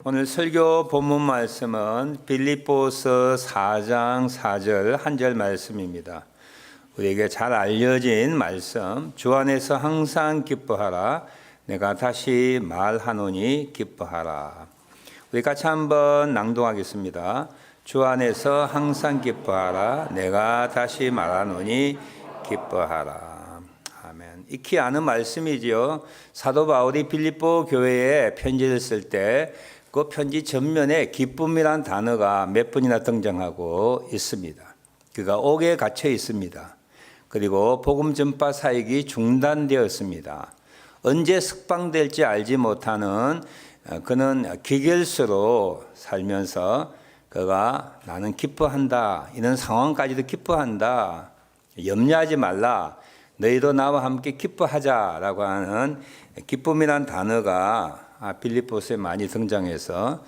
오늘 설교 본문 말씀은 빌립보서 4장 4절 한 절 말씀입니다. 우리에게 잘 알려진 말씀, 주 안에서 항상 기뻐하라. 내가 다시 말하노니 기뻐하라. 우리 같이 한번 낭독하겠습니다. 주 안에서 항상 기뻐하라. 내가 다시 말하노니 기뻐하라. 아멘. 익히 아는 말씀이지요. 사도 바울이 빌립보 교회에 편지를 쓸 때 그 편지 전면에 기쁨이란 단어가 몇 번이나 등장하고 있습니다. 그가 옥에 갇혀 있습니다. 그리고 복음 전파 사역이 중단되었습니다. 언제 석방될지 알지 못하는 그는 기결서로 살면서 그가 나는 기뻐한다. 이런 상황까지도 기뻐한다. 염려하지 말라. 너희도 나와 함께 기뻐하자라고 하는 기쁨이란 단어가 빌립보서에 많이 등장해서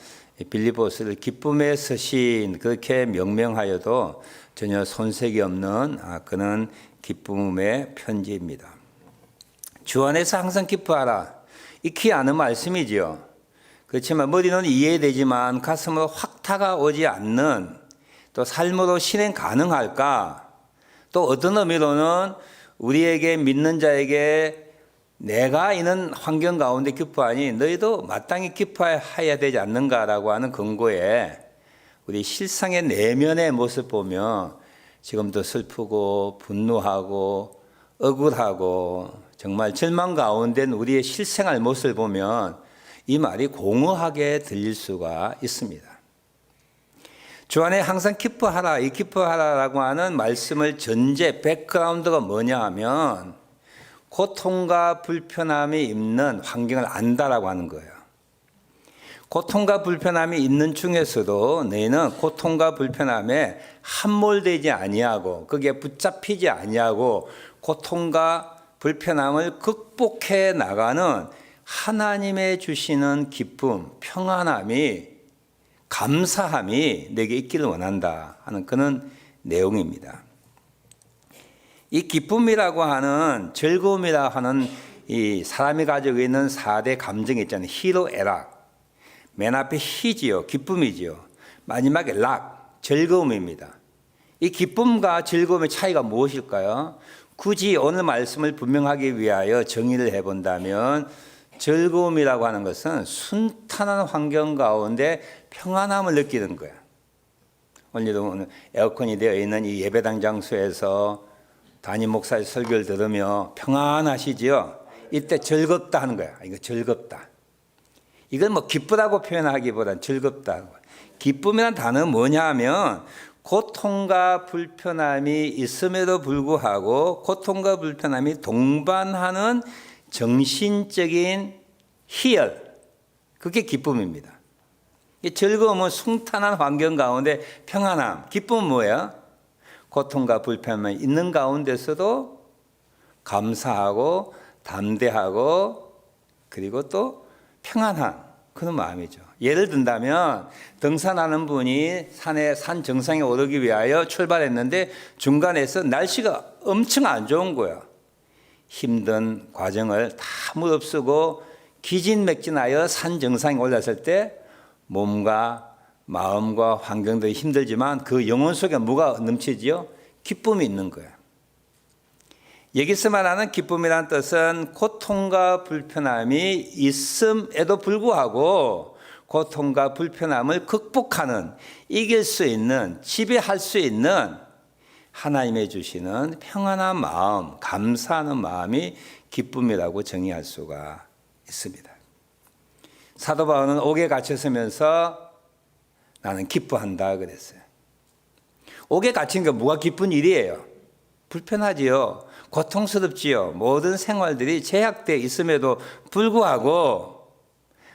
빌립보서를 기쁨의 서신 그렇게 명명하여도 전혀 손색이 없는 그런 기쁨의 편지입니다. 주 안에서 항상 기뻐하라. 익히 아는 말씀이지요. 그렇지만 머리는 이해되지만 가슴으로 확 다가오지 않는, 또 삶으로 실행 가능할까? 또 어떤 의미로는 우리에게 믿는 자에게 내가 있는 환경 가운데 기뻐하니 너희도 마땅히 기뻐해야 되지 않는가라고 하는 근거에 우리 실상의 내면의 모습 보면 지금도 슬프고 분노하고 억울하고 정말 절망 가운데 우리의 실생활 모습을 보면 이 말이 공허하게 들릴 수가 있습니다. 주 안에 항상 기뻐하라, 이 기뻐하라라고 하는 말씀을 전제, 백그라운드가 뭐냐 하면 고통과 불편함이 있는 환경을 안다라고 하는 거예요. 고통과 불편함이 있는 중에서도 너희는 고통과 불편함에 함몰되지 아니하고 거기에 붙잡히지 아니하고 고통과 불편함을 극복해 나가는 하나님의 주시는 기쁨, 평안함이, 감사함이 내게 있기를 원한다 하는 그런 내용입니다. 이 기쁨이라고 하는, 즐거움이라고 하는 이 사람이 가지고 있는 4대 감정이 있잖아요. 희로 애락. 맨 앞에 희지요, 기쁨이지요. 마지막에 락, 즐거움입니다. 이 기쁨과 즐거움의 차이가 무엇일까요? 굳이 오늘 말씀을 분명하기 위하여 정의를 해본다면 즐거움이라고 하는 것은 순탄한 환경 가운데 평안함을 느끼는 거예요. 오늘 에어컨이 되어 있는 이 예배당 장소에서 담임 목사의 설교를 들으며 평안하시지요? 이때 즐겁다 하는 거야. 이거 즐겁다. 이걸 뭐 기쁘다고 표현하기보다는 즐겁다. 기쁨이란 단어는 뭐냐 하면 고통과 불편함이 있음에도 불구하고 고통과 불편함이 동반하는 정신적인 희열, 그게 기쁨입니다. 이 즐거움은 순탄한 환경 가운데 평안함, 기쁨은 뭐예요? 고통과 불편함이 있는 가운데서도 감사하고 담대하고 그리고 또 평안한 그런 마음이죠. 예를 든다면 등산하는 분이 산 정상에 오르기 위하여 출발했는데 중간에서 날씨가 엄청 안 좋은 거예요. 힘든 과정을 다 무릅쓰고 기진맥진하여 산 정상에 올랐을 때 몸과 마음과 환경도 힘들지만 그 영혼 속에 뭐가 넘치지요? 기쁨이 있는 거예요. 여기서 말하는 기쁨이라는 뜻은 고통과 불편함이 있음에도 불구하고 고통과 불편함을 극복하는, 이길 수 있는, 지배할 수 있는 하나님의 주시는 평안한 마음, 감사하는 마음이 기쁨이라고 정의할 수가 있습니다. 사도 바울은 옥에 갇혔으면서 나는 기뻐한다 그랬어요. 옥에 갇힌 게 뭐가 기쁜 일이에요? 불편하지요. 고통스럽지요. 모든 생활들이 제약되어 있음에도 불구하고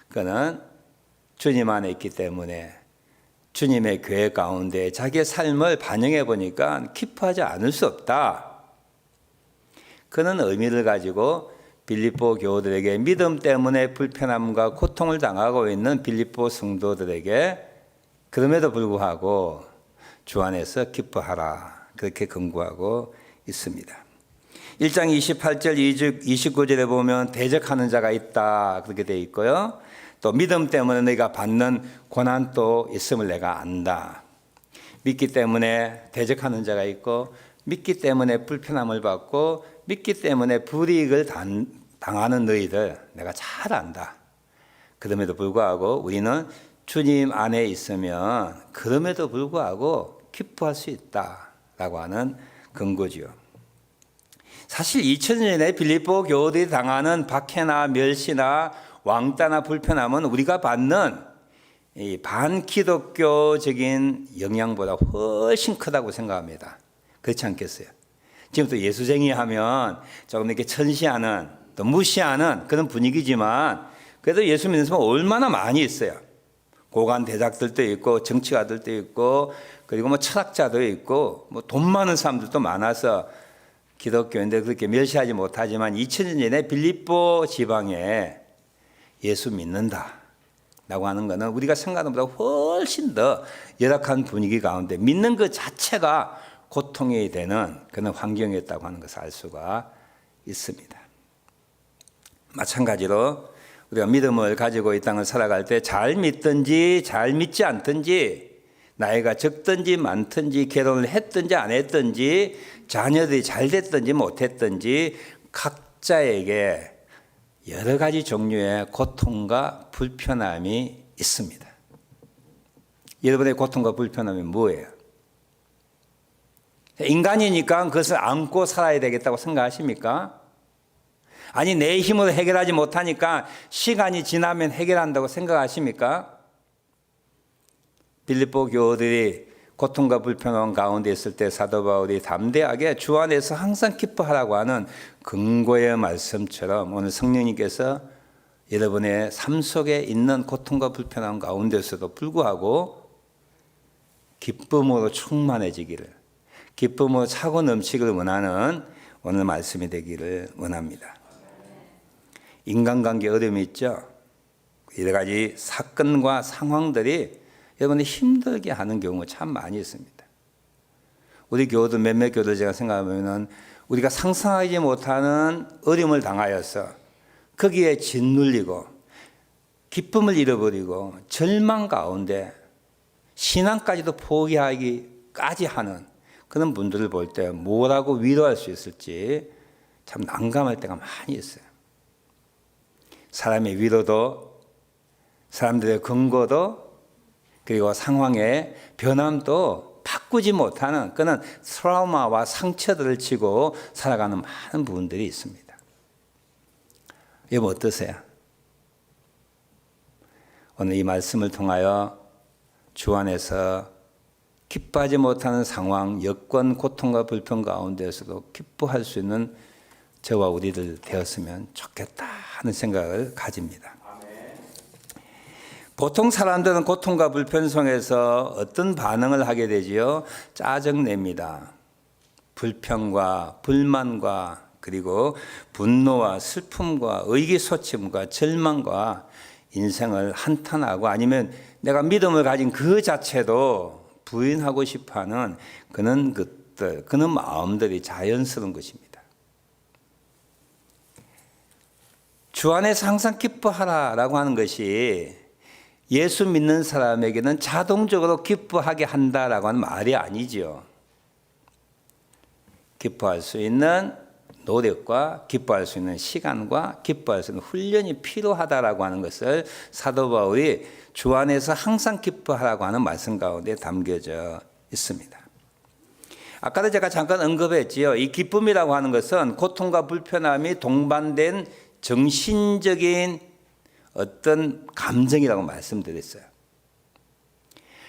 그는 주님 안에 있기 때문에 주님의 교회 가운데 자기의 삶을 반영해 보니까 기뻐하지 않을 수 없다. 그는 의미를 가지고 빌립보 교우들에게 믿음 때문에 불편함과 고통을 당하고 있는 빌립보 성도들에게 그럼에도 불구하고 주 안에서 기뻐하라 그렇게 권고하고 있습니다. 1장 28절 29절에 보면 대적하는 자가 있다 그렇게 되어 있고요. 또 믿음 때문에 내가 받는 고난도 있음을 내가 안다. 믿기 때문에 대적하는 자가 있고 믿기 때문에 불편함을 받고 믿기 때문에 불이익을 당하는 너희들 내가 잘 안다. 그럼에도 불구하고 우리는 주님 안에 있으면 그럼에도 불구하고 기뻐할 수 있다라고 하는 근거지요. 사실 2000년 전에 빌립보 교우들이 당하는 박해나 멸시나 왕따나 불편함은 우리가 받는 이 반기독교적인 영향보다 훨씬 크다고 생각합니다. 그렇지 않겠어요? 지금 또 예수쟁이 하면 조금 이렇게 천시하는 또 무시하는 그런 분위기지만 그래도 예수 믿는 사람은 얼마나 많이 있어요. 고관 대작들도 있고 정치가들도 있고 그리고 뭐 철학자도 있고 뭐 돈 많은 사람들도 많아서 기독교인들 그렇게 멸시하지 못하지만 2000년 전에 빌립보 지방에 예수 믿는다라고 하는 것은 우리가 생각하는 것보다 훨씬 더 열악한 분위기 가운데 믿는 것 자체가 고통이 되는 그런 환경이었다고 하는 것을 알 수가 있습니다. 마찬가지로 우리가 믿음을 가지고 이 땅을 살아갈 때 잘 믿든지 잘 믿지 않든지 나이가 적든지 많든지 결혼을 했든지 안 했든지 자녀들이 잘 됐든지 못했든지 각자에게 여러 가지 종류의 고통과 불편함이 있습니다. 여러분의 고통과 불편함이 뭐예요? 인간이니까 그것을 안고 살아야 되겠다고 생각하십니까? 아니 내 힘으로 해결하지 못하니까 시간이 지나면 해결한다고 생각하십니까? 빌립보 교우들이 고통과 불편함 가운데 있을 때 사도 바울이 담대하게 주 안에서 항상 기뻐하라고 하는 근거의 말씀처럼 오늘 성령님께서 여러분의 삶 속에 있는 고통과 불편함 가운데서도 불구하고 기쁨으로 충만해지기를, 기쁨으로 차고 넘치기를 원하는 오늘 말씀이 되기를 원합니다. 인간관계 어려움이 있죠. 여러 가지 사건과 상황들이 여러분이 힘들게 하는 경우가 참 많이 있습니다. 우리 교우들 몇몇 교우들 제가 생각하면 우리가 상상하지 못하는 어려움을 당하여서 거기에 짓눌리고 기쁨을 잃어버리고 절망 가운데 신앙까지도 포기하기까지 하는 그런 분들을 볼 때 뭐라고 위로할 수 있을지 참 난감할 때가 많이 있어요. 사람의 위로도 사람들의 근거도 그리고 상황의 변함도 바꾸지 못하는 그런 트라우마와 상처들을 지고 살아가는 많은 부분들이 있습니다. 여러분 어떠세요? 오늘 이 말씀을 통하여 주 안에서 기뻐하지 못하는 상황, 여건, 고통과 불편 가운데서도 기뻐할 수 있는 저와 우리들 되었으면 좋겠다 하는 생각을 가집니다. 보통 사람들은 고통과 불편 속에서 어떤 반응을 하게 되지요? 짜증냅니다. 불평과 불만과 그리고 분노와 슬픔과 의기소침과 절망과 인생을 한탄하고 아니면 내가 믿음을 가진 그 자체도 부인하고 싶어하는 그런 것들, 그런 마음들이 자연스러운 것입니다. 주 안에서 항상 기뻐하라라고 하는 것이 예수 믿는 사람에게는 자동적으로 기뻐하게 한다라고 하는 말이 아니죠. 기뻐할 수 있는 노력과 기뻐할 수 있는 시간과 기뻐할 수 있는 훈련이 필요하다라고 하는 것을 사도 바울이 주 안에서 항상 기뻐하라고 하는 말씀 가운데 담겨져 있습니다. 아까도 제가 잠깐 언급했지요. 이 기쁨이라고 하는 것은 고통과 불편함이 동반된 정신적인 어떤 감정이라고 말씀드렸어요.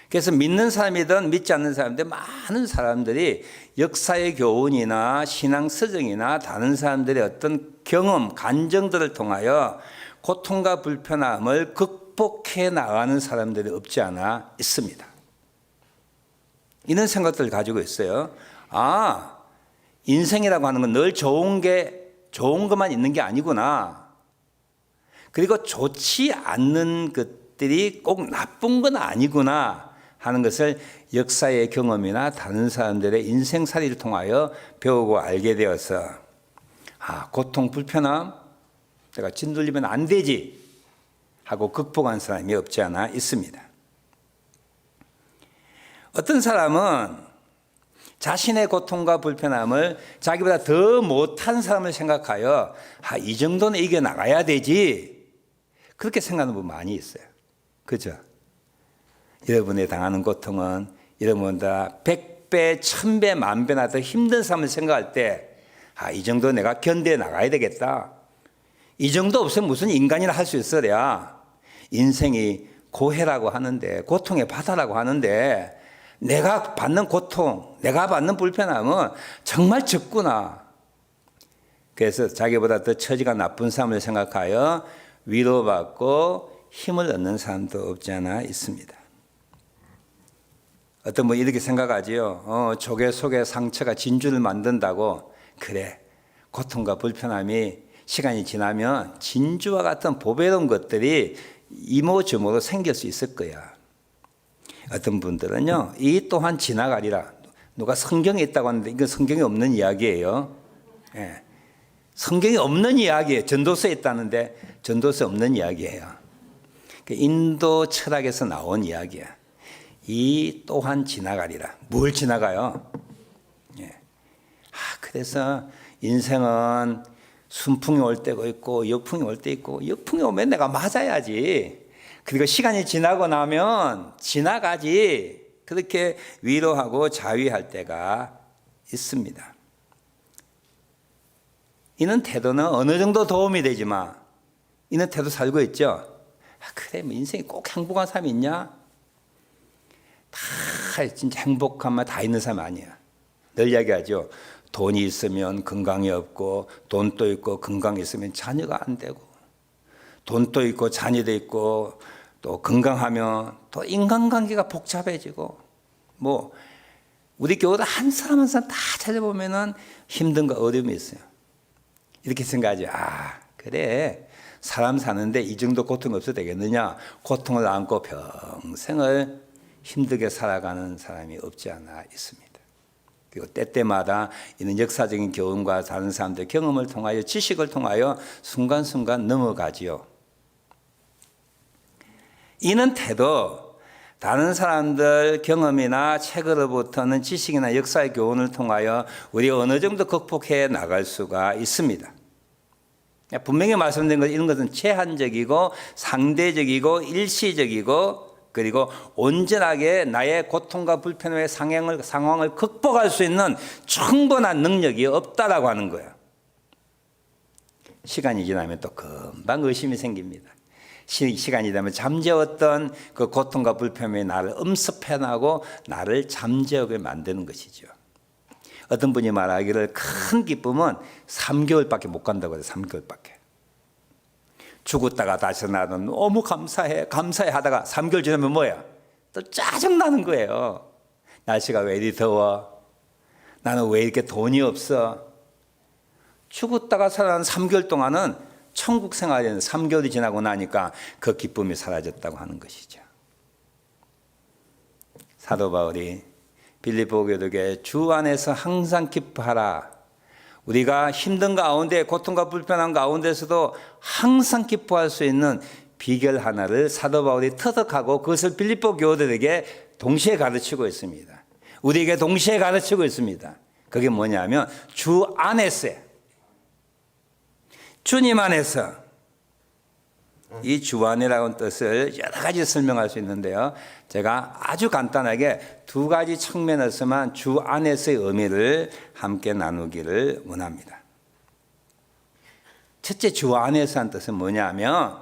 그래서 믿는 사람이든 믿지 않는 사람들 많은 사람들이 역사의 교훈이나 신앙 서정이나 다른 사람들의 어떤 경험, 감정들을 통하여 고통과 불편함을 극복해 나가는 사람들이 없지 않아 있습니다. 이런 생각들을 가지고 있어요. 아, 인생이라고 하는 건 늘 좋은 것만 있는 게 아니구나. 그리고 좋지 않는 것들이 꼭 나쁜 건 아니구나 하는 것을 역사의 경험이나 다른 사람들의 인생살이를 통하여 배우고 알게 되어서 고통, 불편함 내가 짓눌리면 안 되지 하고 극복한 사람이 없지 않아 있습니다. 어떤 사람은 자신의 고통과 불편함을 자기보다 더 못한 사람을 생각하여 이 정도는 이겨나가야 되지, 그렇게 생각하는 분 많이 있어요. 그죠? 여러분이 당하는 고통은 여러분보다 100배, 1000배, 만배나 더 힘든 사람을 생각할 때 이 정도 내가 견뎌 나가야 되겠다. 이 정도 없으면 무슨 인간이나 할 수 있어야. 인생이 고해라고 하는데, 고통의 바다라고 하는데 내가 받는 고통, 내가 받는 불편함은 정말 적구나. 그래서 자기보다 더 처지가 나쁜 사람을 생각하여 위로받고 힘을 얻는 사람도 없지 않아 있습니다. 어떤 분이 이렇게 생각하지요. 조개 속에 상처가 진주를 만든다고. 그래, 고통과 불편함이 시간이 지나면 진주와 같은 보배로운 것들이 이모저모로 생길 수 있을 거야. 어떤 분들은요, 이 또한 지나가리라. 누가 성경에 있다고 하는데 이건 성경에 없는 이야기예요. 예. 성경에 없는 이야기예요. 전도서에 있다는데 전도서에 없는 이야기예요. 인도 철학에서 나온 이야기야. 이 또한 지나가리라. 뭘 지나가요? 예. 그래서 인생은 순풍이 올 때가 있고 역풍이 올 때 있고, 역풍이 오면 내가 맞아야지. 그리고 시간이 지나고 나면 지나가지. 그렇게 위로하고 자위할 때가 있습니다. 이런 태도는 어느 정도 도움이 되지만, 이런 태도 살고 있죠. 그래, 인생이 꼭 행복한 사람이 있냐? 다 진짜 행복한만 다 있는 사람 아니야. 늘 이야기하죠. 돈이 있으면 건강이 없고, 돈도 있고 건강이 있으면 자녀가 안 되고, 돈도 있고 자녀도 있고 또 건강하면 또 인간관계가 복잡해지고, 우리 교우도 한 사람 한 사람 다 찾아보면은 힘든 거 어려움이 있어요. 이렇게 생각하죠. 그래, 사람 사는데 이 정도 고통 없어도 되겠느냐? 고통을 안고 평생을 힘들게 살아가는 사람이 없지 않아 있습니다. 그리고 때때마다 이런 역사적인 교훈과 다른 사람들의 경험을 통하여, 지식을 통하여 순간순간 넘어가지요. 이는 태도, 다른 사람들 경험이나 책으로부터는 지식이나 역사의 교훈을 통하여 우리 어느 정도 극복해 나갈 수가 있습니다. 분명히 말씀드린 것, 이런 것은 제한적이고 상대적이고 일시적이고, 그리고 온전하게 나의 고통과 불편의 상황을 극복할 수 있는 충분한 능력이 없다라고 하는 거예요. 시간이 지나면 또 금방 의심이 생깁니다. 시간이 지나면 잠재웠던 그 고통과 불편이 나를 엄습해나고 나를 잠재우게 만드는 것이죠. 어떤 분이 말하기를 큰 기쁨은 3개월밖에 못 간다고 해요. 3개월밖에. 죽었다가 다시 나도 너무 감사해 하다가 3개월 지나면 뭐야? 또 짜증나는 거예요. 날씨가 왜 이리 더워? 나는 왜 이렇게 돈이 없어? 죽었다가 살아난 3개월 동안은 천국 생활이었는데 3개월이 지나고 나니까 그 기쁨이 사라졌다고 하는 것이죠. 사도 바울이 빌립보 교독에 주 안에서 항상 기뻐하라. 우리가 힘든 가운데, 고통과 불편한 가운데서도 항상 기뻐할 수 있는 비결 하나를 사도 바울이 터득하고 그것을 빌립보 교우들에게 동시에 가르치고 있습니다. 우리에게 동시에 가르치고 있습니다. 그게 뭐냐면 주 안에서요. 주님 안에서. 이 주 안이라는 뜻을 여러 가지 설명할 수 있는데요. 제가 아주 간단하게 2가지 측면에서만 주 안에서의 의미를 함께 나누기를 원합니다. 첫째, 주 안에서 한 뜻은 뭐냐면,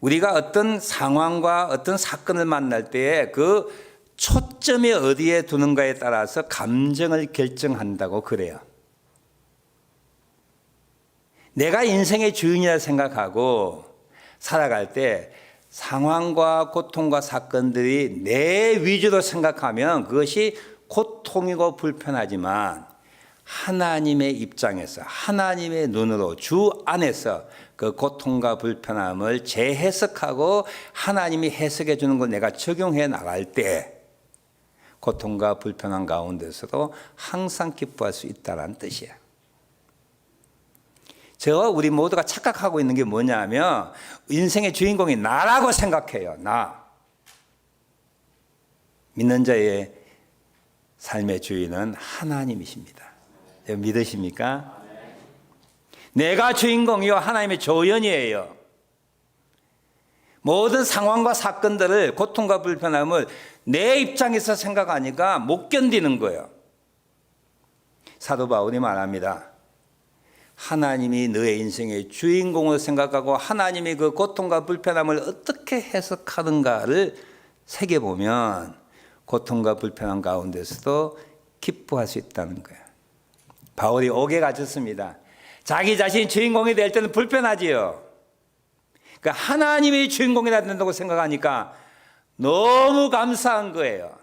우리가 어떤 상황과 어떤 사건을 만날 때에 그 초점이 어디에 두는가에 따라서 감정을 결정한다고 그래요. 내가 인생의 주인이라 생각하고 살아갈 때 상황과 고통과 사건들이 내 위주로 생각하면 그것이 고통이고 불편하지만, 하나님의 입장에서, 하나님의 눈으로 주 안에서 그 고통과 불편함을 재해석하고 하나님이 해석해 주는 걸 내가 적용해 나갈 때 고통과 불편한 가운데서도 항상 기뻐할 수 있다는 뜻이야. 저와 우리 모두가 착각하고 있는 게 뭐냐면 인생의 주인공이 나라고 생각해요. 나. 믿는 자의 삶의 주인은 하나님이십니다. 믿으십니까? 내가 주인공이요 하나님의 조연이에요. 모든 상황과 사건들을, 고통과 불편함을 내 입장에서 생각하니까 못 견디는 거예요. 사도 바울이 말합니다. 하나님이 너의 인생의 주인공을 생각하고 하나님이 그 고통과 불편함을 어떻게 해석하는가를 새겨보면 고통과 불편함 가운데서도 기뻐할 수 있다는 거예요. 바울이 옥에 갇혔습니다. 자기 자신이 주인공이 될 때는 불편하지요. 그러니까 하나님이 주인공이 된다고 생각하니까 너무 감사한 거예요.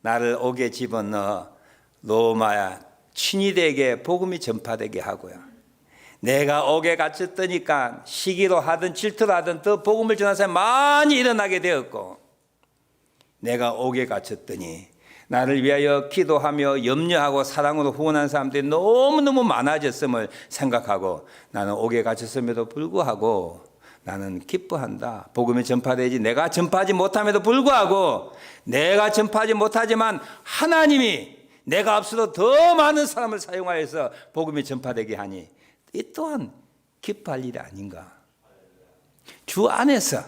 나를 옥에 집어넣어 로마 친위대에게 복음이 전파되게 하고요. 내가 옥에 갇혔더니까 시기로 하든 질투로 하든 더 복음을 전하는 사람이 많이 일어나게 되었고, 내가 옥에 갇혔더니 나를 위하여 기도하며 염려하고 사랑으로 후원하는 사람들이 너무너무 많아졌음을 생각하고 나는 옥에 갇혔음에도 불구하고 나는 기뻐한다. 복음이 전파되지 내가 전파하지 못함에도 불구하고 내가 전파하지 못하지만 하나님이 내가 앞서도 더 많은 사람을 사용하여서 복음이 전파되게 하니 이 또한 기뻐할 일이 아닌가. 주 안에서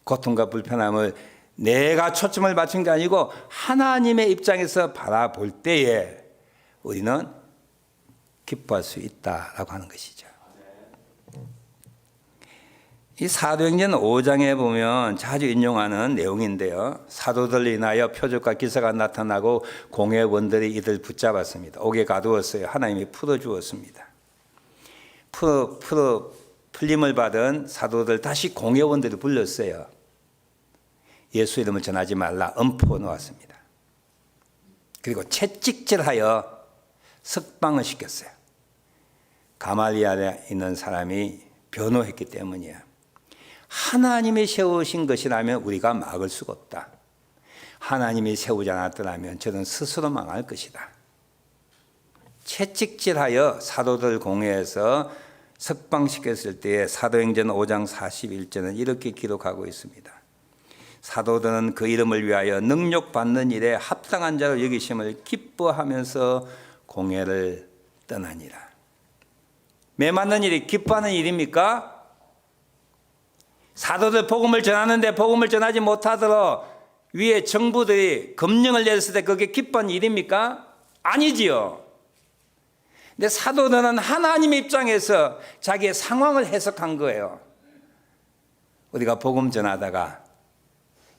고통과 불편함을 내가 초점을 맞춘 게 아니고 하나님의 입장에서 바라볼 때에 우리는 기뻐할 수 있다라고 하는 것이죠. 이 사도행전 5장에 보면 자주 인용하는 내용인데요. 사도들로 인하여 표적과 기사가 나타나고 공회원들이 이들 붙잡았습니다. 옥에 가두었어요. 하나님이 풀어주었습니다. 풀림을 받은 사도들 다시 공회원들이 불렀어요. 예수 이름을 전하지 말라 엄포 놓았습니다. 그리고 채찍질하여 석방을 시켰어요. 가말리엘에 있는 사람이 변호했기 때문이에요. 하나님이 세우신 것이라면 우리가 막을 수가 없다. 하나님이 세우지 않았더라면 저는 스스로 망할 것이다. 채찍질하여 사도들 공회에서 석방시켰을 때에 사도행전 5장 41절은 이렇게 기록하고 있습니다. 사도들은 그 이름을 위하여 능력받는 일에 합당한 자로 여기심을 기뻐하면서 공회를 떠나니라. 매 맞는 일이 기뻐하는 일입니까? 사도들 복음을 전하는데 복음을 전하지 못하도록 위에 정부들이 검령을 내렸을 때 그게 기뻐하는 일입니까? 아니지요. 근데 사도들은 하나님의 입장에서 자기의 상황을 해석한 거예요. 우리가 복음 전하다가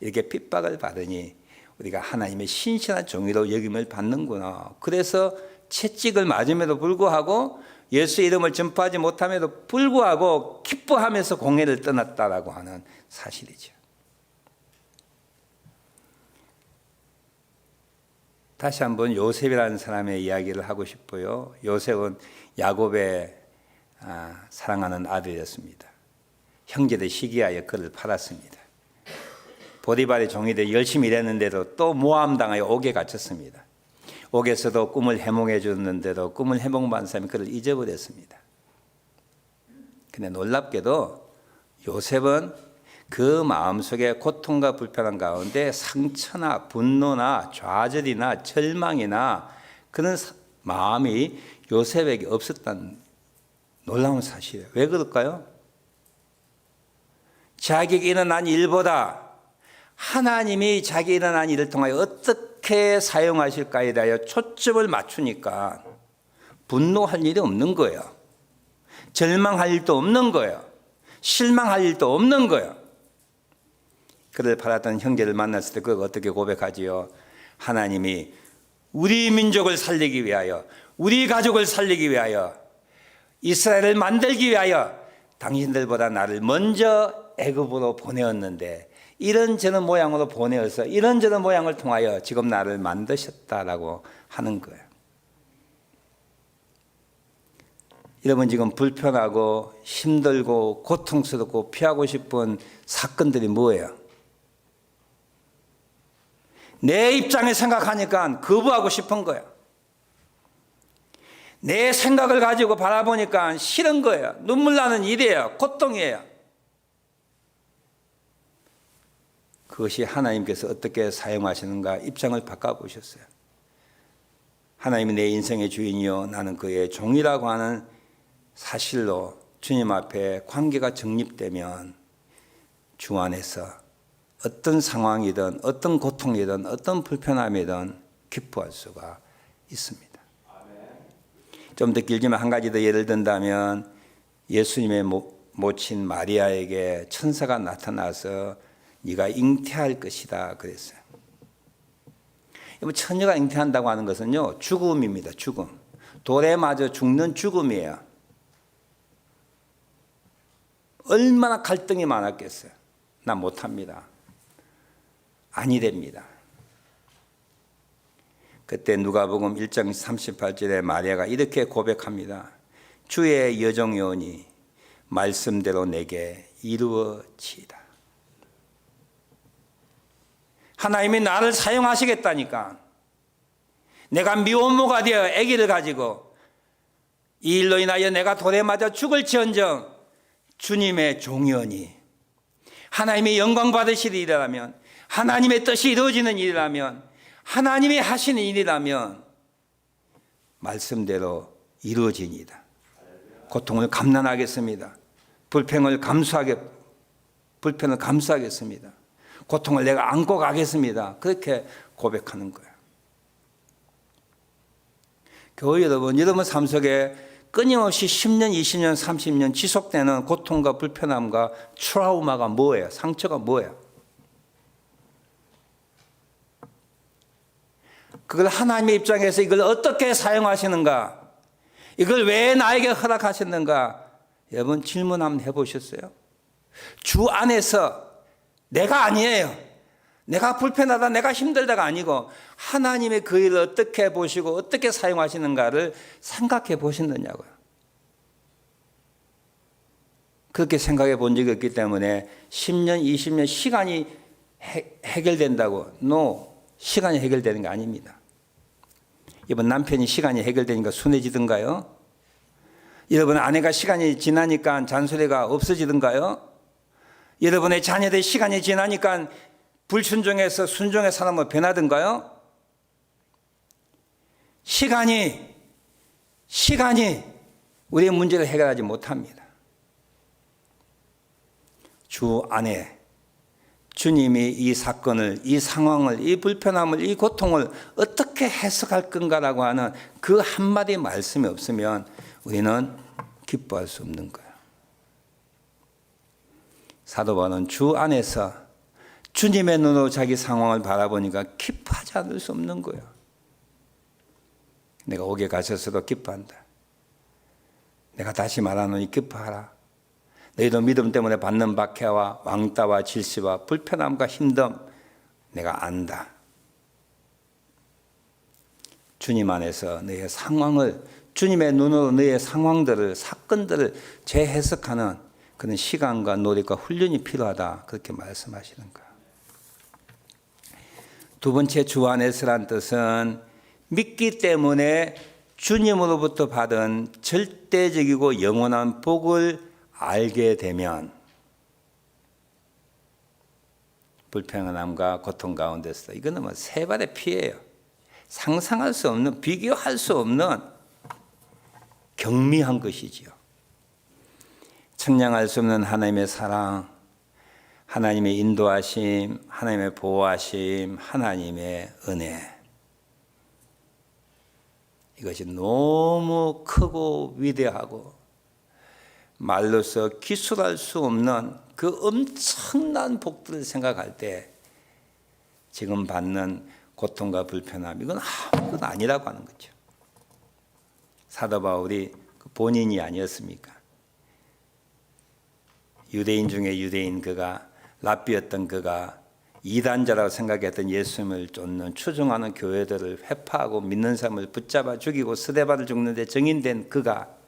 이렇게 핍박을 받으니 우리가 하나님의 신실한 종이로 여김을 받는구나. 그래서 채찍을 맞음에도 불구하고 예수 이름을 전파하지 못함에도 불구하고 기뻐하면서 공회를 떠났다라고 하는 사실이죠. 다시 한번 요셉이라는 사람의 이야기를 하고 싶어요. 요셉은 야곱의 사랑하는 아들이었습니다. 형제들 시기하여 그를 팔았습니다. 보디발의 종이 되어 열심히 일했는데도 또 모함당하여 옥에 갇혔습니다. 옥에서도 꿈을 해몽해 줬는데도 꿈을 해몽받은 사람이 그를 잊어버렸습니다. 근데 놀랍게도 요셉은 그 마음속에 고통과 불편한 가운데 상처나 분노나 좌절이나 절망이나 그런 마음이 요셉에게 없었다는 놀라운 사실이에요. 왜 그럴까요? 자기에게 일어난 일보다 하나님이 자기에게 일어난 일을 통하여 어떻게 사용하실까에 대하여 초점을 맞추니까 분노할 일이 없는 거예요. 절망할 일도 없는 거예요. 실망할 일도 없는 거예요. 그를 팔았던 형제를 만났을 때 그가 어떻게 고백하지요? 하나님이 우리 민족을 살리기 위하여, 우리 가족을 살리기 위하여, 이스라엘을 만들기 위하여 당신들보다 나를 먼저 애굽으로 보내었는데 이런저런 모양으로 보내어서 이런저런 모양을 통하여 지금 나를 만드셨다라고 하는 거예요. 여러분 지금 불편하고 힘들고 고통스럽고 피하고 싶은 사건들이 뭐예요? 내 입장에 생각하니까 거부하고 싶은 거예요. 내 생각을 가지고 바라보니까 싫은 거예요. 눈물 나는 일이에요. 고통이에요. 그것이 하나님께서 어떻게 사용하시는가 입장을 바꿔보셨어요. 하나님이 내 인생의 주인이요 나는 그의 종이라고 하는 사실로 주님 앞에 관계가 정립되면 주 안에서 어떤 상황이든 어떤 고통이든 어떤 불편함이든 기뻐할 수가 있습니다. 좀 더 길지만 한 가지 더 예를 든다면 예수님의 모친 마리아에게 천사가 나타나서 네가 잉태할 것이다 그랬어요. 처녀가 잉태한다고 하는 것은요 죽음입니다. 죽음. 돌에 맞아 죽는 죽음이에요. 얼마나 갈등이 많았겠어요. 나 못합니다. 아니 됩니다. 그때 누가복음 1장 38절에 마리아가 이렇게 고백합니다. 주의 여종이오니 말씀대로 내게 이루어지이다. 하나님이 나를 사용하시겠다니까. 내가 미혼모가 되어 아기를 가지고 이 일로 인하여 내가 돌에 맞아 죽을지언정 주님의 종이오니 하나님의 영광 받으실 일이라면 하나님의 뜻이 이루어지는 일이라면 하나님이 하시는 일이라면 말씀대로 이루어지니이다. 고통을 감난하겠습니다. 불편을 감수하겠습니다. 고통을 내가 안고 가겠습니다. 그렇게 고백하는 거예요. 교회 여러분 삶 속에 끊임없이 10년, 20년, 30년 지속되는 고통과 불편함과 트라우마가 뭐예요? 상처가 뭐예요? 그걸 하나님의 입장에서 이걸 어떻게 사용하시는가? 이걸 왜 나에게 허락하셨는가? 여러분 질문 한번 해보셨어요? 주 안에서 내가 아니에요. 내가 불편하다, 내가 힘들다가 아니고 하나님의 그 일을 어떻게 보시고 어떻게 사용하시는가를 생각해 보셨느냐고요. 그렇게 생각해 본 적이 없기 때문에 10년, 20년 시간이 해결된다고. 시간이 해결되는 게 아닙니다. 이번 남편이 시간이 해결되니까 순해지던가요? 여러분 아내가 시간이 지나니까 잔소리가 없어지던가요? 여러분의 자녀들 시간이 지나니까 불순종해서 순종의 사람으로 변하던가요? 시간이 우리의 문제를 해결하지 못합니다. 주 안에 주님이 이 사건을, 이 상황을, 이 불편함을, 이 고통을 어떻게 해석할 건가라고 하는 그 한마디 말씀이 없으면 우리는 기뻐할 수 없는 거예요. 사도 바울은 주 안에서 주님의 눈으로 자기 상황을 바라보니까 기뻐하지 않을 수 없는 거예요. 내가 옥에 갇혔어도 기뻐한다. 내가 다시 말하노니 기뻐하라. 너희도 믿음 때문에 받는 박해와 왕따와 질시와 불편함과 힘듦 내가 안다. 주님 안에서 너의 상황을 주님의 눈으로 너의 상황들을 사건들을 재해석하는 그런 시간과 노력과 훈련이 필요하다. 그렇게 말씀하시는 거예요. 두 번째 주 안에서란 뜻은 믿기 때문에 주님으로부터 받은 절대적이고 영원한 복을 알게 되면 불평함과 고통 가운데서 이거는 뭐 세 발의 피해예요. 상상할 수 없는, 비교할 수 없는 경미한 것이지요. 측량할 수 없는 하나님의 사랑, 하나님의 인도하심, 하나님의 보호하심, 하나님의 은혜. 이것이 너무 크고 위대하고 말로서 기술할 수 없는 그 엄청난 복들을 생각할 때 지금 받는 고통과 불편함, 이건 아무것도 아니라고 하는 거죠. 사도 바울이 본인이 아니었습니까? 유대인 중에 유대인 그가, 랍비였던 그가 이단자라고 생각했던 예수님을 쫓는 추종하는 교회들을 회파하고 믿는 사람을 붙잡아 죽이고 스데반을 죽는데 정인된 그가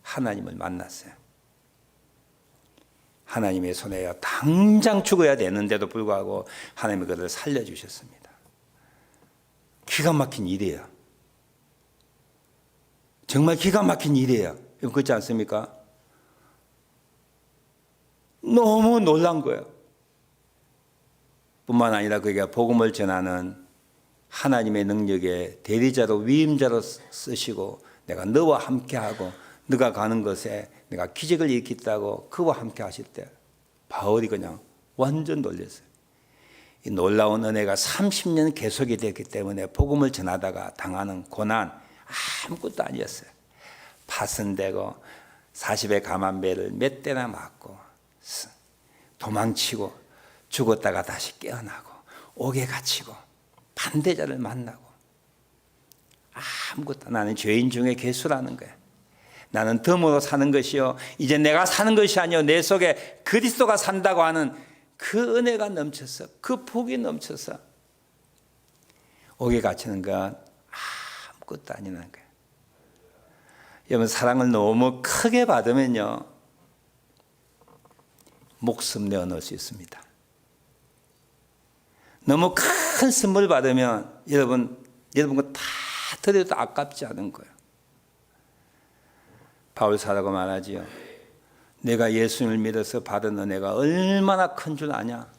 하나님을 만났어요. 하나님의 손에 당장 죽어야 되는데도 불구하고 하나님이 그를 살려주셨습니다. 기가 막힌 일이에요. 정말 기가 막힌 일이에요. 그렇지 않습니까? 너무 놀란 거예요. 뿐만 아니라 그에게 복음을 전하는 하나님의 능력에 대리자로 위임자로 쓰시고 내가 너와 함께하고 너가 가는 것에 내가 기적을 일으켰다고 그와 함께 하실 때 바울이 그냥 완전 놀랐어요. 이 놀라운 은혜가 30년 계속이 됐기 때문에 복음을 전하다가 당하는 고난 아무것도 아니었어요. 파선되고 40의 감한배를 몇 대나 맞고 도망치고 죽었다가 다시 깨어나고 옥에 갇히고 반대자를 만나고 아무것도 나는 죄인 중에 괴수라는 거야. 나는 덤으로 사는 것이요 이제 내가 사는 것이 아니요 내 속에 그리스도가 산다고 하는 그 은혜가 넘쳐서 그 복이 넘쳐서 옥에 갇히는 건 아무것도 아니라는 거야. 여러분 사랑을 너무 크게 받으면요 목숨 내어놓을 수 있습니다. 너무 큰 선물 받으면 여러분 거 다 드려도 아깝지 않은 거예요. 바울 사라고 말하지요. 내가 예수님을 믿어서 받은 은혜가 얼마나 큰 줄 아냐?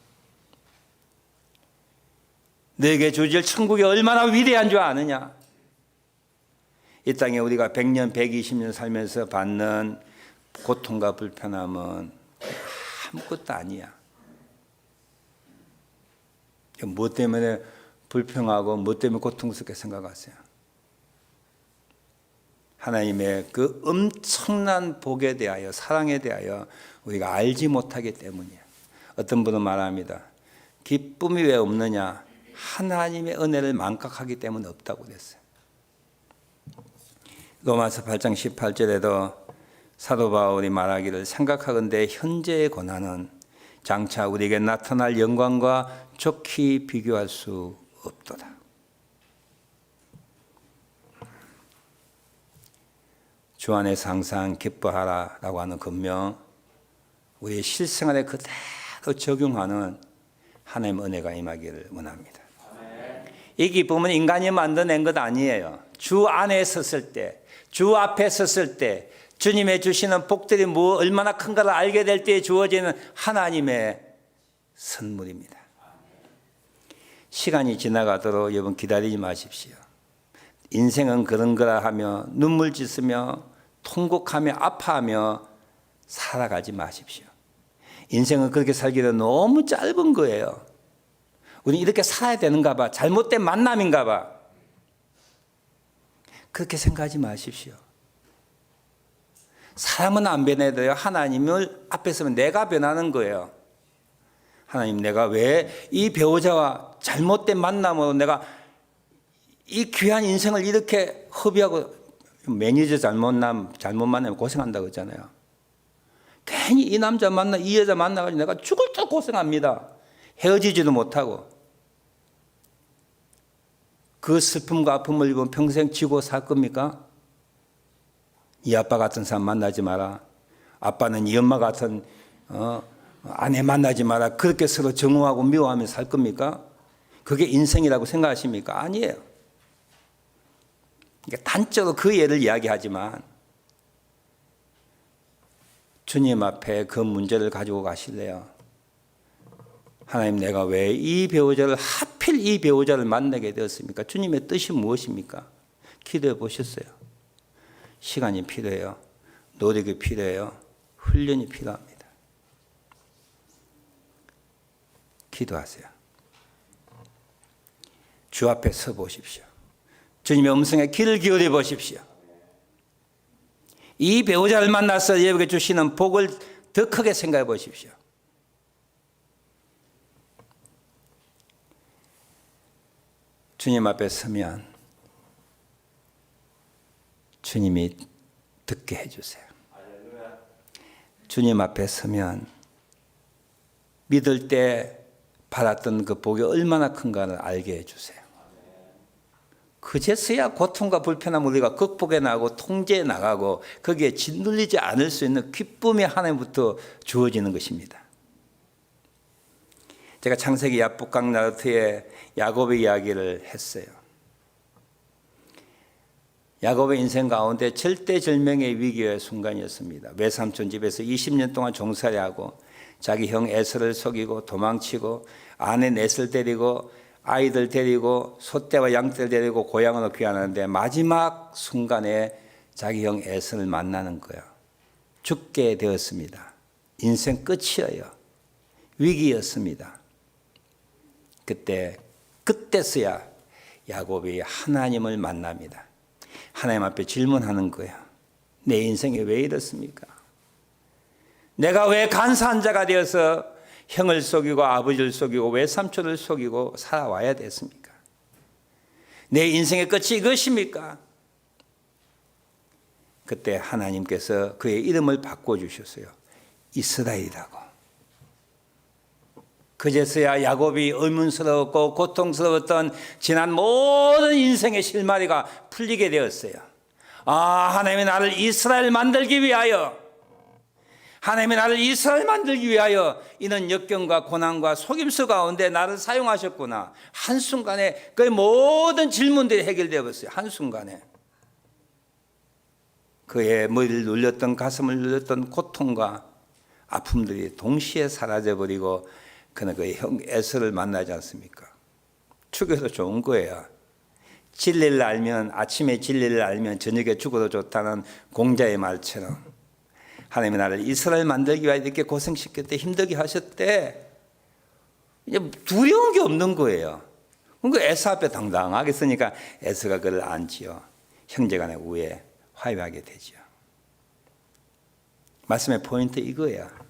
내게 주실 천국이 얼마나 위대한 줄 아느냐? 이 땅에 우리가 100년, 120년 살면서 받는 고통과 불편함은 아무것도 아니야. 무엇 때문에 불평하고 무엇 때문에 고통스럽게 생각하세요? 하나님의 그 엄청난 복에 대하여 사랑에 대하여 우리가 알지 못하기 때문이에요. 어떤 분은 말합니다. 기쁨이 왜 없느냐? 하나님의 은혜를 망각하기 때문에 없다고 그랬어요. 로마서 8장 18절에도 사도 바울이 말하기를 생각하건대 현재의 고난은 장차 우리에게 나타날 영광과 좋게 비교할 수 없도다. 주 안에서 항상 기뻐하라라고 하는 금명, 우리의 실생활에 그대로 적용하는 하나님의 은혜가 임하기를 원합니다. 이 기쁨은 인간이 만들어낸 것 아니에요. 주 안에 섰을 때, 주 앞에 섰을 때 주님의 주시는 복들이 얼마나 큰가를 알게 될 때에 주어지는 하나님의 선물입니다. 시간이 지나가도록 여러분 기다리지 마십시오. 인생은 그런 거라 하며 눈물 짓으며 통곡하며 아파하며 살아가지 마십시오. 인생은 그렇게 살기는 너무 짧은 거예요. 우리 이렇게 살아야 되는가 봐. 잘못된 만남인가 봐. 그렇게 생각하지 마십시오. 사람은 안 변해도요. 하나님을 앞에 서면 내가 변하는 거예요. 하나님 내가 왜 이 배우자와 잘못된 만남으로 내가 이 귀한 인생을 이렇게 허비하고 매니저 잘못 만나면 고생한다고 그러잖아요. 괜히 이 남자 만나 이 여자 만나가지고 내가 죽을 듯 고생합니다. 헤어지지도 못하고 그 슬픔과 아픔을 입으면 평생 지고 살 겁니까? 이 아빠 같은 사람 만나지 마라. 아빠는 이 엄마 같은 아내 만나지 마라. 그렇게 서로 정오하고 미워하며 살 겁니까? 그게 인생이라고 생각하십니까? 아니에요. 그러니까 단적으로 그 예를 이야기하지만 주님 앞에 그 문제를 가지고 가실래요? 하나님 내가 왜 이 배우자를 하필 이 배우자를 만나게 되었습니까? 주님의 뜻이 무엇입니까? 기도해 보셨어요? 시간이 필요해요. 노력이 필요해요. 훈련이 필요합니다. 기도하세요. 주 앞에 서 보십시오. 주님의 음성에 귀를 기울여 보십시오. 이 배우자를 만나서 여러분에게 주시는 복을 더 크게 생각해 보십시오. 주님 앞에 서면 주님이 듣게 해주세요. 주님 앞에 서면 믿을 때 받았던 그 복이 얼마나 큰가를 알게 해주세요. 그제서야 고통과 불편함 우리가 극복해 나가고 통제해 나가고 거기에 짓눌리지 않을 수 있는 기쁨이 하나님부터 주어지는 것입니다. 제가 창세기 야복강 나루트에 야곱의 이야기를 했어요. 야곱의 인생 가운데 절대절명의 위기의 순간이었습니다. 외삼촌 집에서 20년 동안 종살이하고 자기 형 에서를 속이고 도망치고 아내 넷을 데리고 아이들 데리고 소떼와 양떼를 데리고 고향으로 귀환하는데 마지막 순간에 자기 형 에서를 만나는 거예요. 죽게 되었습니다. 인생 끝이에요. 위기였습니다. 그때서야 야곱이 하나님을 만납니다. 하나님 앞에 질문하는 거예요. 내 인생이 왜 이렇습니까? 내가 왜 간사한 자가 되어서 형을 속이고 아버지를 속이고 외삼촌을 속이고 살아와야 됐습니까? 내 인생의 끝이 이것입니까? 그때 하나님께서 그의 이름을 바꿔주셨어요. 이스라엘이라고. 그제서야 야곱이 의문스러웠고 고통스러웠던 지난 모든 인생의 실마리가 풀리게 되었어요. 하나님이 나를 이스라엘 만들기 위하여, 하나님이 나를 이스라엘 만들기 위하여 이런 역경과 고난과 속임수 가운데 나를 사용하셨구나. 한순간에 그 모든 질문들이 해결되어 버렸어요. 한순간에. 그의 머리를 눌렸던, 가슴을 눌렸던 고통과 아픔들이 동시에 사라져버리고 그는 그의 형 에서를 만나지 않습니까? 죽여도 좋은 거예요. 진리를 알면, 아침에 진리를 알면 저녁에 죽어도 좋다는 공자의 말처럼 하나님이 나를 이스라엘 만들기 위해 이렇게 고생시켰대, 힘들게 하셨대. 이제 두려운 게 없는 거예요. 그러니까 에서 앞에 당당하게 쓰니까 에서가 그를 안지요. 형제간의 우애 화해하게 되죠. 말씀의 포인트 이거야.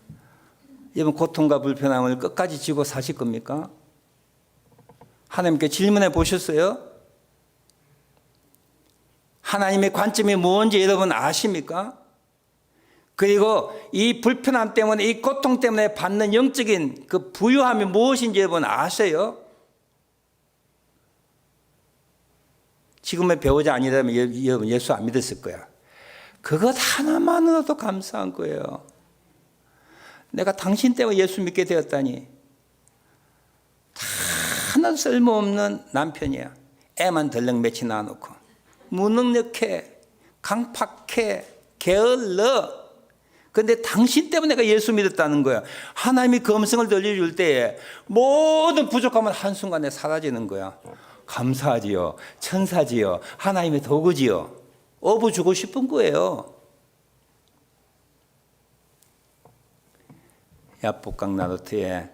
여러분, 고통과 불편함을 끝까지 지고 사실 겁니까? 하나님께 질문해 보셨어요? 하나님의 관점이 뭔지 여러분 아십니까? 그리고 이 불편함 때문에, 이 고통 때문에 받는 영적인 그 부유함이 무엇인지 여러분 아세요? 지금의 배우자 아니라면 여러분 예수 안 믿었을 거야. 그것 하나만으로도 감사한 거예요. 내가 당신 때문에 예수 믿게 되었다니. 하나도 쓸모없는 남편이야. 애만 덜렁 며치 낳아놓고 무능력해, 강팍해, 게을러. 그런데 당신 때문에 내가 예수 믿었다는 거야. 하나님이 검성을 들려줄 때에 모든 부족함은 한순간에 사라지는 거야. 감사하지요. 천사지요. 하나님의 도구지요. 업어주고 싶은 거예요. 야복강 나루트의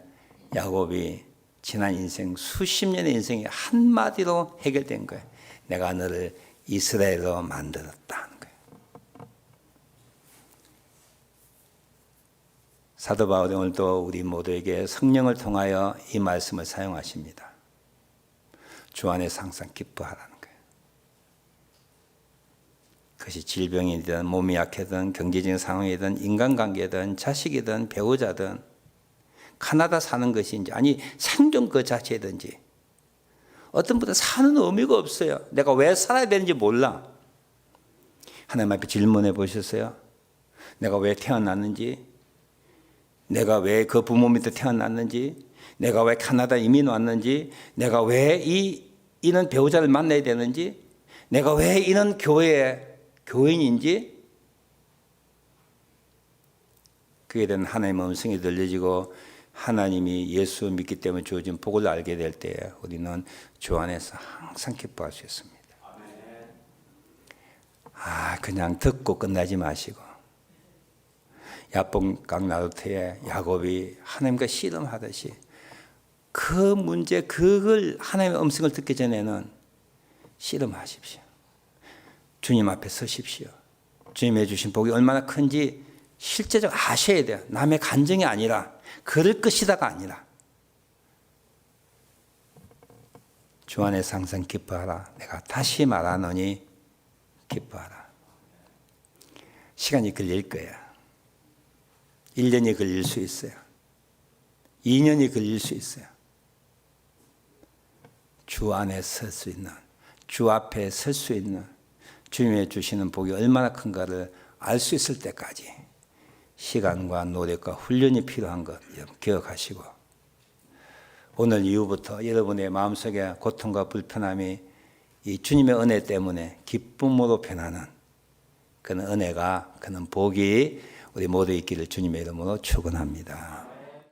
야곱이 지난 인생 수십 년의 인생이 한마디로 해결된 거예요. 내가 너를 이스라엘로 만들었다는 거예요. 사도 바울이 오늘도 우리 모두에게 성령을 통하여 이 말씀을 사용하십니다. 주 안에서 항상 기뻐하라는 거예요. 그것이 질병이든 몸이 약해든 경제적인 상황이든 인간관계든 자식이든 배우자든 가나다 사는 것인지 아니 생존 그 자체든지 어떤 분은 사는 의미가 없어요. 내가 왜 살아야 되는지 몰라. 하나님 앞에 질문해 보셨어요? 내가 왜 태어났는지, 내가 왜 그 부모 밑에 태어났는지, 내가 왜 캐나다 이민 왔는지, 내가 왜 이런 배우자를 만나야 되는지, 내가 왜 이런 교회에 교인인지, 그에 대한 하나님의 음성이 들려지고 하나님이 예수 믿기 때문에 주어진 복을 알게 될 때 우리는 주 안에서 항상 기뻐할 수 있습니다. 그냥 듣고 끝나지 마시고 야복강 나루트의 야곱이 하나님과 씨름하듯이 그 문제, 그걸 하나님의 음성을 듣기 전에는 씨름하십시오. 주님 앞에 서십시오. 주님이 주신 복이 얼마나 큰지 실제적으로 아셔야 돼요. 남의 간증이 아니라, 그럴 것이다가 아니라. 주 안에서 항상 기뻐하라. 내가 다시 말하노니 기뻐하라. 시간이 걸릴 거예요. 1년이 걸릴 수 있어요. 2년이 걸릴 수 있어요. 주 안에 설 수 있는, 주 앞에 설 수 있는 주님이 주시는 복이 얼마나 큰가를 알 수 있을 때까지 시간과 노력과 훈련이 필요한 것 여러분 기억하시고, 오늘 이후부터 여러분의 마음속에 고통과 불편함이 이 주님의 은혜 때문에 기쁨으로 변하는 그런 은혜가, 그런 복이 우리 모두 있기를 주님의 이름으로 축원합니다.